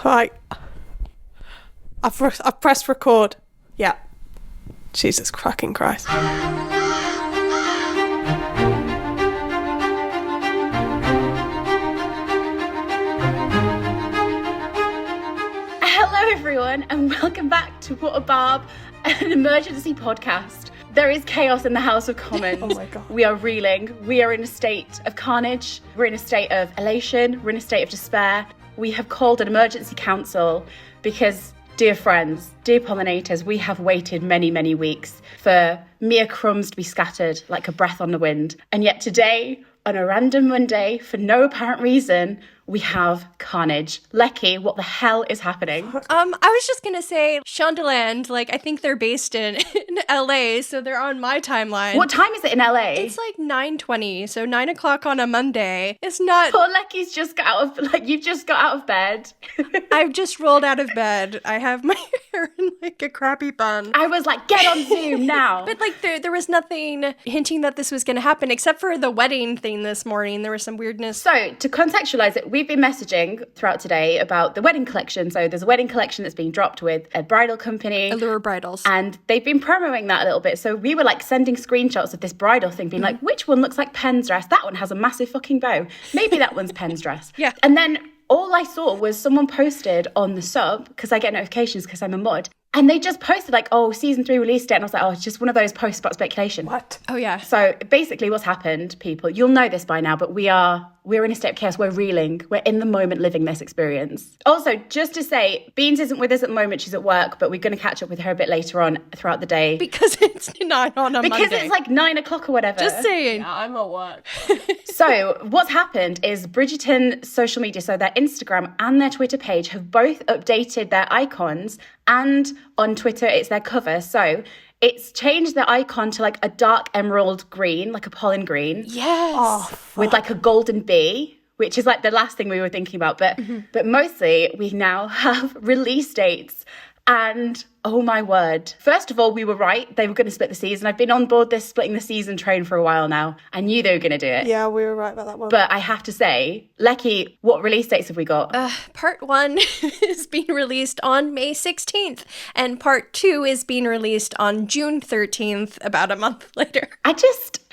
Right. I've pressed record. Yeah. Jesus fucking Christ. Hello everyone and welcome back to What a Barb, an emergency podcast. There is chaos in the House of Commons. Oh my God. We are reeling. We are in a state of carnage. We're in a state of elation. We're in a state of despair. We have called an emergency council because, dear friends, dear pollinators, we have waited many, many weeks for mere crumbs to be scattered like a breath on the wind. And yet today, on a random Monday, for no apparent reason, we have carnage. Lechi, what the hell is happening? I was just gonna say Shondaland, I think they're based in LA, so they're on my timeline. What time is it in LA? It's 9:20, so 9 o'clock on a Monday. It's not. Poor Lechi's just got out of, you've just got out of bed. I've just rolled out of bed. I have my hair in a crappy bun. I was like, get on Zoom now. But there was nothing hinting that this was gonna happen, except for the wedding thing this morning. There was some weirdness. So, to contextualize it, we've been messaging throughout today about the wedding collection. So there's a wedding collection that's being dropped with a bridal company. Allure Bridals. And they've been promoting that a little bit. So we were sending screenshots of this bridal thing, being like, which one looks like Pen's dress? That one has a massive fucking bow. Maybe that one's Pen's dress. Yeah. And then all I saw was someone posted on the sub, because I get notifications because I'm a mod, and they just posted season 3 release date. And I was like, it's just one of those post spot speculation. What? Oh, yeah. So basically what's happened, people, you'll know this by now, but we're in a state of chaos. We're reeling. We're in the moment living this experience. Also, just to say, Beans isn't with us at the moment. She's at work, but we're going to catch up with her a bit later on throughout the day. Because it's 9 on a Monday. Because it's 9 o'clock or whatever. Just saying. Yeah, I'm at work. So what's happened is Bridgerton social media, so their Instagram and their Twitter page, have both updated their icons, and on Twitter it's their cover. So it's changed their icon to a dark emerald green, like a pollen green. Yes. Oh, With a golden bee, which is the last thing we were thinking about. But mostly we now have release dates. And oh my word. First of all, we were right. They were going to split the season. I've been on board this splitting the season train for a while now. I knew they were going to do it. Yeah, we were right about that one. But I have to say, Lechi, what release dates have we got? Part 1 is being released on May 16th, and Part 2 is being released on June 13th, about a month later.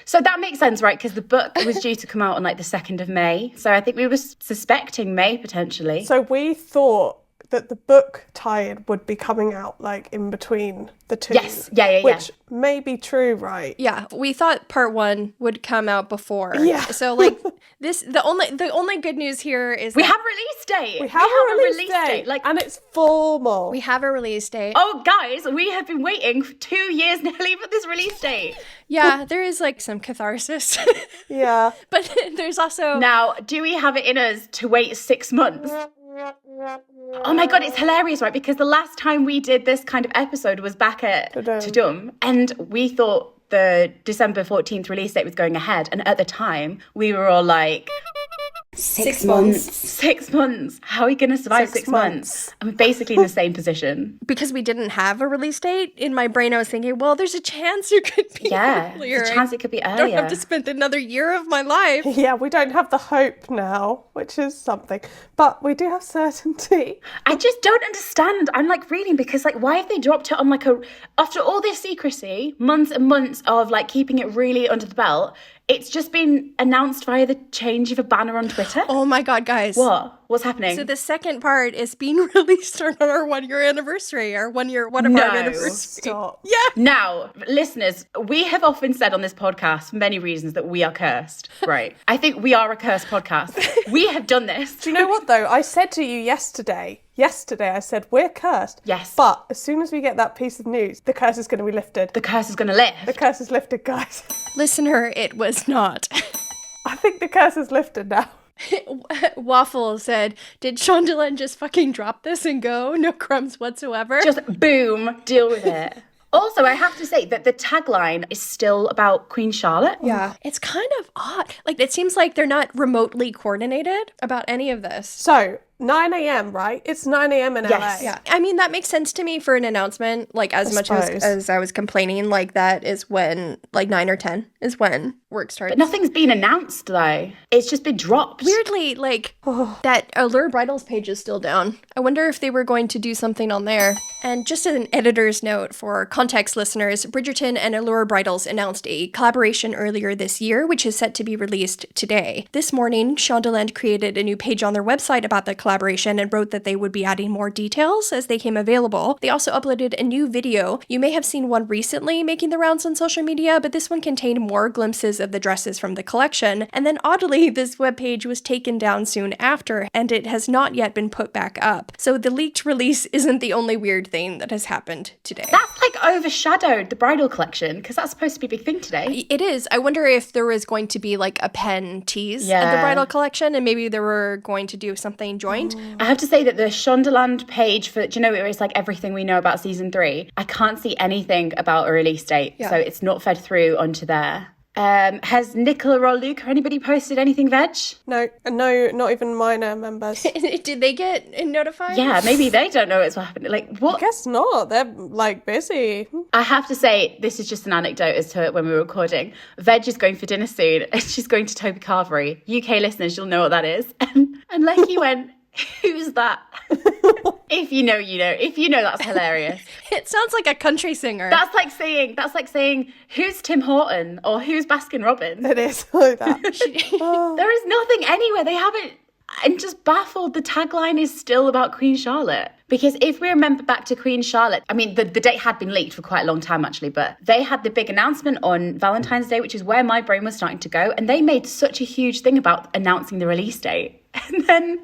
So that makes sense, right? Because the book was due to come out on the 2nd of May. So I think we were suspecting May potentially. So we thought that the book tie-in would be coming out in between the two. Yes, yeah. Which may be true, right? Yeah, we thought Part 1 would come out before. Yeah. So the only good news here is we have a release date. We have a release date. And it's formal. we have a release date. Oh, guys, we have been waiting for 2 years nearly for this release date. Yeah, there is some catharsis. Yeah. But there's also Now, do we have it in us to wait 6 months? Oh my God, it's hilarious, right? Because the last time we did this kind of episode was back at Tudum, and we thought the December 14th release date was going ahead. And at the time, we were all like, 6 months. 6 months. How are we going to survive 6 months? I'm basically in the same position. because we didn't have a release date, in my brain I was thinking, well, there's a chance it could be earlier. There's a chance it could be I earlier. don't have to spend another year of my life. Yeah, we don't have the hope now, which is something. But we do have certainty. I just don't understand. I'm reading because why have they dropped it on after all this secrecy, months and months of keeping it really under the belt, it's just been announced via the change of a banner on Twitter. Oh my God, guys. What? What's happening? So the second part is being released on our 1-year anniversary, our 1 year, one of our anniversary. Stop. Yeah. Now, listeners, we have often said on this podcast, for many reasons, that we are cursed, right? I think we are a cursed podcast. We have done this. Do you know what, though? I said to you yesterday, I said, we're cursed. Yes. But as soon as we get that piece of news, the curse is going to be lifted. The curse is going to live. The curse is lifted, guys. Listener, it was not. I think the curse is lifted now. Waffle said, did Shondaland just fucking drop this and go? No crumbs whatsoever? Just boom, deal with it. Also, I have to say that the tagline is still about Queen Charlotte. Yeah. It's kind of odd. It seems like they're not remotely coordinated about any of this. So, 9 a.m., right? It's 9 a.m. in Yes. LA. Yeah, I mean, that makes sense to me for an announcement. Like, as much suppose. as I was complaining, like, that is when, like, 9 or 10 is when work starts. But nothing's been announced, though. It's just been dropped. Weirdly, like, that Allure Bridals page is still down. I wonder if they were going to do something on there. And just as an editor's note for context listeners, Bridgerton and Allure Bridals announced a collaboration earlier this year, which is set to be released today. This morning, Shondaland created a new page on their website about the collaboration and wrote that they would be adding more details as they came available. They also uploaded a new video. You may have seen one recently making the rounds on social media, but this one contained more glimpses of the dresses from the collection. And then oddly, this webpage was taken down soon after, and it has not yet been put back up. So the leaked release isn't the only weird thing that has happened today. That's like overshadowed the bridal collection, because that's supposed to be a big thing today. It is. I wonder if there was going to be like a pen tease at the Yeah. bridal collection, and maybe they were going to do something joint. I have to say that the Shondaland page for, do you know, where it's like everything we know about season 3, I can't see anything about a release date. Yeah. So it's not fed through onto there. Has Nicola or Luke or anybody posted anything veg? No, not even minor members. Did they get notified? Yeah, maybe they don't know what's happening. Like, what? Guess not. They're like busy. I have to say, this is just an anecdote as to when we were recording. Veg is going for dinner soon, and she's going to Toby Carvery. UK listeners, you'll know what that is. And Lechi went, who's that? If you know, you know. If you know, that's hilarious. It sounds like a country singer. That's like saying, who's Tim Horton or who's Baskin Robbins? It is like that. There is nothing anywhere. They haven't. I'm just baffled. The tagline is still about Queen Charlotte. Because if we remember back to Queen Charlotte, I mean, the date had been leaked for quite a long time, actually, but they had the big announcement on Valentine's Day, which is where my brain was starting to go. And they made such a huge thing about announcing the release date. And then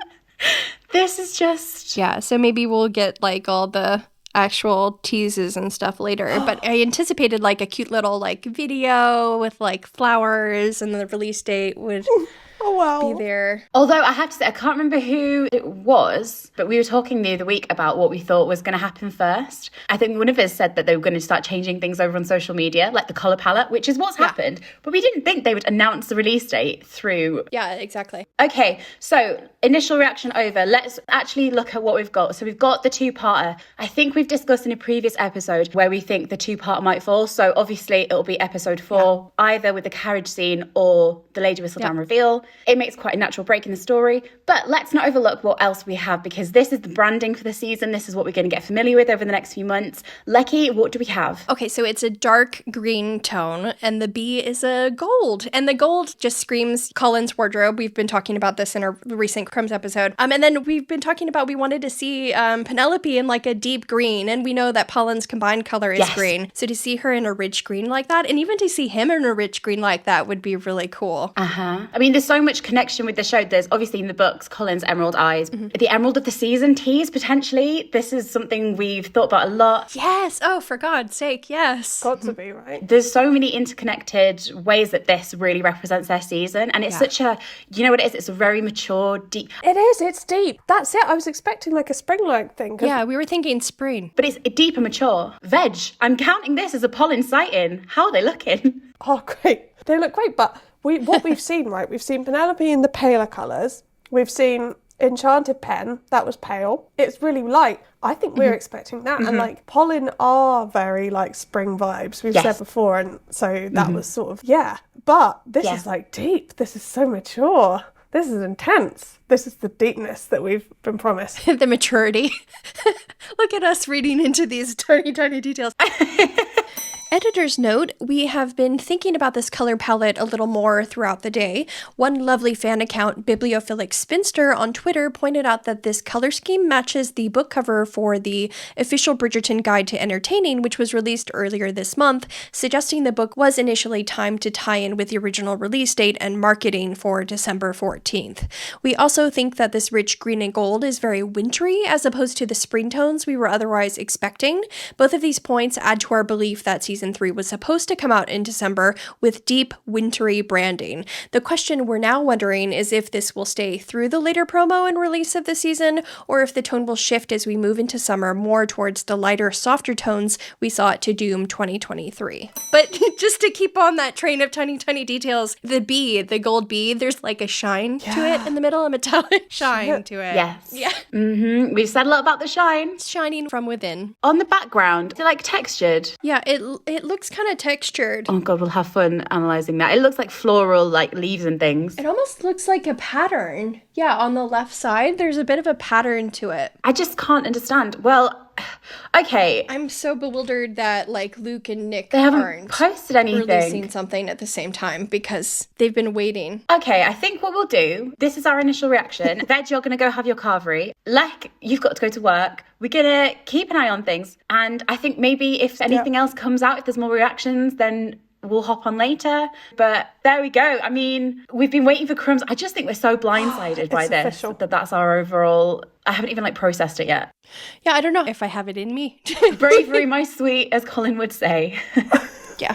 this is just... Yeah, so maybe we'll get like all the actual teases and stuff later. But I anticipated like a cute little like video with like flowers, and the release date would Oh wow. be there. Although I have to say, I can't remember who it was, but we were talking the other week about what we thought was going to happen first. I think one of us said that they were going to start changing things over on social media, like the colour palette, which is what's happened. But we didn't think they would announce the release date through... Yeah, exactly. Okay, so initial reaction over. Let's actually look at what we've got. So we've got the two-parter. I think we've discussed in a previous episode where we think the two-part might fall. So obviously it'll be episode 4, either with the carriage scene or the Lady Whistledown reveal. It makes quite a natural break in the story. But let's not overlook what else we have, because this is the branding for the season. This is what we're going to get familiar with over the next few months. Lechi, what do we have? Okay, so it's a dark green tone, and the B is a gold. And the gold just screams Colin's wardrobe. We've been talking about this in our recent Crumbs episode. And then we've been talking about we wanted to see Penelope in like a deep green, and we know that Polin's combined color is green. So to see her in a rich green like that, and even to see him in a rich green like that would be really cool. I mean, there's so much connection with the show. There's obviously in the books, Colin's emerald eyes. The emerald of the season tease, potentially. This is something we've thought about a lot. Yes. Oh, for God's sake, yes. Got to be, right? There's so many interconnected ways that this really represents their season. And it's such a, you know what it is? It's a very mature, deep... It is. It's deep. That's it. I was expecting like a spring-like thing. Yeah, we were thinking spring. But it's deep and mature. Veg, I'm counting this as a Polin sighting. How are they looking? Oh, great. They look great. But what we've seen, right? We've seen Penelope in the paler colours. We've seen Enchanted Pen. That was pale. It's really light. I think we're expecting that. And like Polin are very like spring vibes. We've said before. And so that was sort of, But this is like deep. This is so mature. This is intense. This is the deepness that we've been promised. The maturity. Look at us reading into these tiny, tiny details. Editor's note, we have been thinking about this color palette a little more throughout the day. One lovely fan account, Bibliophilic Spinster, on Twitter pointed out that this color scheme matches the book cover for the official Bridgerton Guide to Entertaining, which was released earlier this month, suggesting the book was initially timed to tie in with the original release date and marketing for December 14th. We also think that this rich green and gold is very wintry as opposed to the spring tones we were otherwise expecting. Both of these points add to our belief that season Season 3 was supposed to come out in December with deep, wintry branding. The question we're now wondering is if this will stay through the later promo and release of the season, or if the tone will shift as we move into summer more towards the lighter, softer tones we saw at To Doom 2023. But just to keep on that train of tiny details, the gold bee, there's like a shine to it in the middle, a metallic shine to it. Yes. Yeah. We've said a lot about the shine. It's shining from within. On the background, is it like textured? Yeah, it looks kind of textured. Oh god, we'll have fun analysing that. It looks like floral, like leaves and things. It almost looks like a pattern. Yeah, on the left side, there's a bit of a pattern to it. I just can't understand. Well, okay. I'm so bewildered that, like, Luke and Nick They haven't aren't posted anything. releasing something at the same time because they've been waiting. Okay, I think what we'll do, this is our initial reaction. Veg, you're going to go have your carvery. Lech, you've got to go to work. We're going to keep an eye on things. And I think maybe if anything else comes out, if there's more reactions, then we'll hop on later. But there we go. I mean, we've been waiting for crumbs. I just think we're so blindsided by this official. that's our overall... I haven't even processed it yet. Yeah, I don't know if I have it in me. Bravery, my sweet, as Colin would say. Yeah.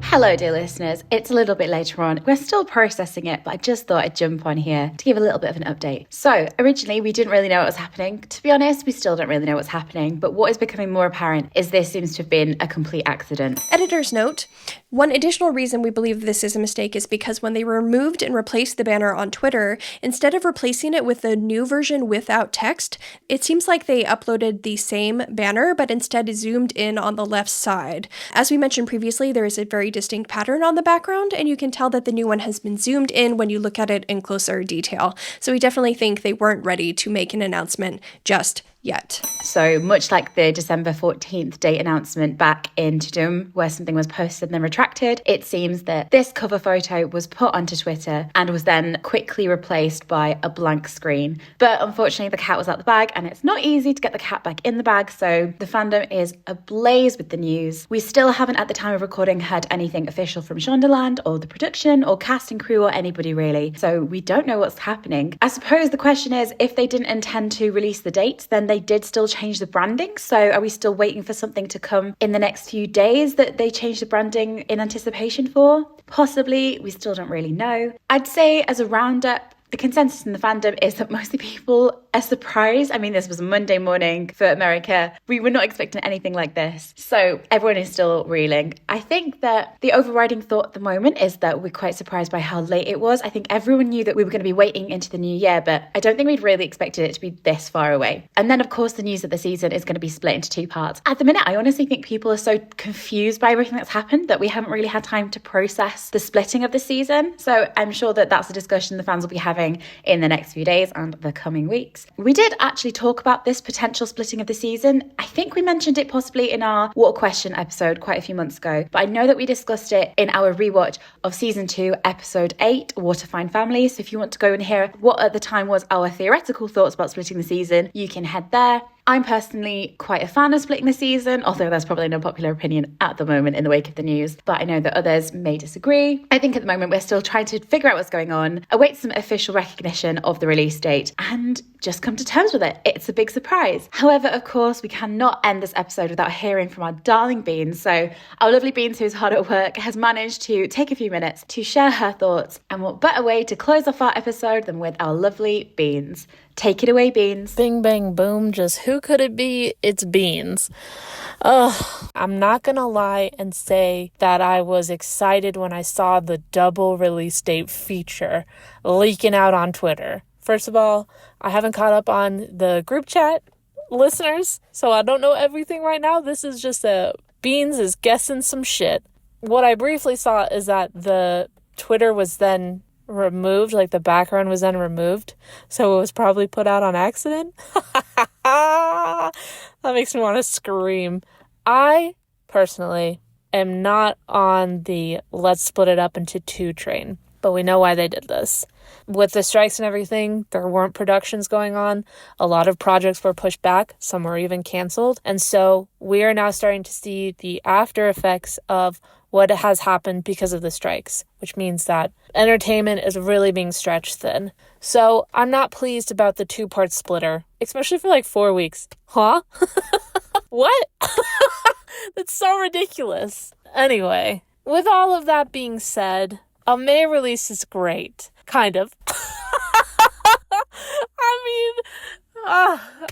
Hello, dear listeners. It's a little bit later on. We're still processing it, but I just thought I'd jump on here to give a little bit of an update. So, originally, we didn't really know what was happening. To be honest, we still don't really know what's happening, but what is becoming more apparent is this seems to have been a complete accident. Editor's note. One additional reason we believe this is a mistake is because when they removed and replaced the banner on Twitter, instead of replacing it with the new version without text, it seems like they uploaded the same banner, but instead zoomed in on the left side. As we mentioned previously, there is a very distinct pattern on the background, and you can tell that the new one has been zoomed in when you look at it in closer detail. So we definitely think they weren't ready to make an announcement just yet. So much like the December 14th date announcement back in To Doom, where something was posted and then retracted, it seems that this cover photo was put onto Twitter and was then quickly replaced by a blank screen. But unfortunately, the cat was out the bag, and it's not easy to get the cat back in the bag, so the fandom is ablaze with the news. We still haven't, at the time of recording, heard anything official from Shondaland or the production or cast and crew or anybody really, so we don't know what's happening. I suppose the question is, if they didn't intend to release the date, then they did still change the branding. So are we still waiting for something to come in the next few days that they change the branding in anticipation for? Possibly. We still don't really know. I'd say as a roundup, the consensus in the fandom is that mostly people are surprised. I mean, this was a Monday morning for America. We were not expecting anything like this. So everyone is still reeling. I think that the overriding thought at the moment is that we're quite surprised by how late it was. I think everyone knew that we were going to be waiting into the new year, but I don't think we'd really expected it to be this far away. And then, of course, the news that the season is going to be split into two parts. At the minute, I honestly think people are so confused by everything that's happened that we haven't really had time to process the splitting of the season. So I'm sure that that's a discussion the fans will be having in the next few days and the coming weeks. We did actually talk about this potential splitting of the season. I think we mentioned it possibly in our What a Question episode quite a few months ago, but I know that we discussed it in our rewatch of season 2, episode 8, What a Fine Family. So if you want to go and hear what at the time was our theoretical thoughts about splitting the season, you can head there. I'm personally quite a fan of splitting the season, although there's probably no popular opinion at the moment in the wake of the news, but I know that others may disagree. I think at the moment we're still trying to figure out what's going on, await some official recognition of the release date, and just come to terms with it. It's a big surprise. However, of course, we cannot end this episode without hearing from our darling Beans. So our lovely Beans, who's hard at work, has managed to take a few minutes to share her thoughts, and what better way to close off our episode than with our lovely Beans. Take it away, Beans. Bing, bang, boom. Just who could it be? It's Beans. Ugh. I'm not gonna lie and say that I was excited when I saw the double release date feature leaking out on Twitter. First of all, I haven't caught up on the group chat, listeners, so I don't know everything right now. This is just Beans is guessing some shit. What I briefly saw is that the Twitter was then removed, like the background was then removed, so it was probably put out on accident. That makes me want to scream. I personally am not on the let's split it up into two train, but we know why they did this. With the strikes and everything, there weren't productions going on. A lot of projects were pushed back, some were even canceled, and so we are now starting to see the after effects of what has happened because of the strikes, which means that entertainment is really being stretched thin. So I'm not pleased about the 2-part splitter, especially for like 4 weeks. Huh? What? That's so ridiculous. Anyway, with all of that being said, a May release is great. Kind of.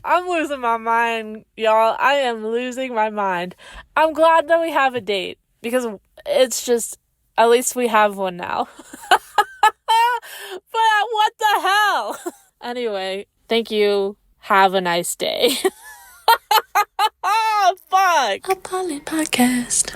I'm losing my mind, y'all. I am losing my mind. I'm glad that we have a date because it's just, at least we have one now. But what the hell? Anyway, thank you. Have a nice day. Fuck. A Polin podcast.